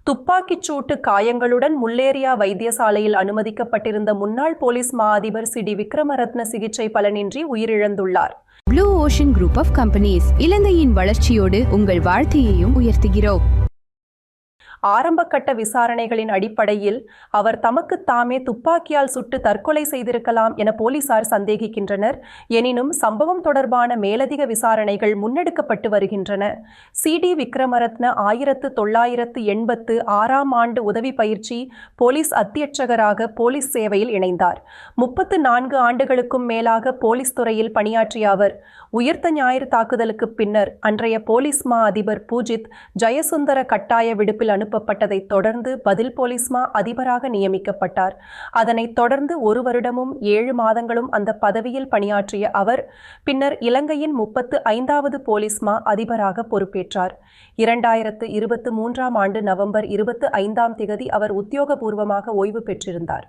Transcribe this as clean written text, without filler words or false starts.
துப்பாக்கிச் சூட்டு காயங்களுடன் முல்லேரியா வைத்தியசாலையில் அனுமதிக்கப்பட்டிருந்த முன்னாள் போலீஸ் மா அதிபர் சி.டி. விக்ரமரத்ன சிகிச்சை பலனின்றி உயிரிழந்துள்ளார். Blue Ocean Group of Companies இலங்கையின் வளர்ச்சியோடு உங்கள் வாழ்க்கையையும் உயர்த்துகிறோம். ஆரம்பகட்ட விசாரணைகளின் அடிப்படையில் அவர் தமக்கு தாமே துப்பாக்கியால் சுட்டு தற்கொலை செய்திருக்கலாம் என போலீசார் சந்தேகிக்கின்றனர். எனினும் சம்பவம் தொடர்பான மேலதிக விசாரணைகள் முன்னெடுக்கப்பட்டு வருகின்றன. சி.டி. விக்ரமரத்ன 1986 ஆண்டு உதவி பயிற்சி போலீஸ் அத்தியட்சகராக போலீஸ் சேவையில் இணைந்தார். 34 ஆண்டுகளுக்கும் மேலாக போலீஸ் துறையில் பணியாற்றிய அவர் உயிர்த்த ஞாயிறு தாக்குதலுக்கு பின்னர் அன்றைய போலீஸ் மா அதிபர் பூஜித் ஜெயசுந்தர கட்டாய விடுப்பில் அனுப்பப்பட்டதை தொடர்ந்து பதில் போலீஸ் மா அதிபராக நியமிக்கப்பட்டார். அதனைத் தொடர்ந்து 1 வருடமும் 7 மாதங்களும் அந்த பதவியில் பணியாற்றிய அவர் பின்னர் இலங்கையின் 35வது போலீஸ் மா அதிபராக பொறுப்பேற்றார். 2023 ஆண்டு நவம்பர் 25 அவர் உத்தியோகபூர்வமாக ஓய்வு பெற்றிருந்தார்.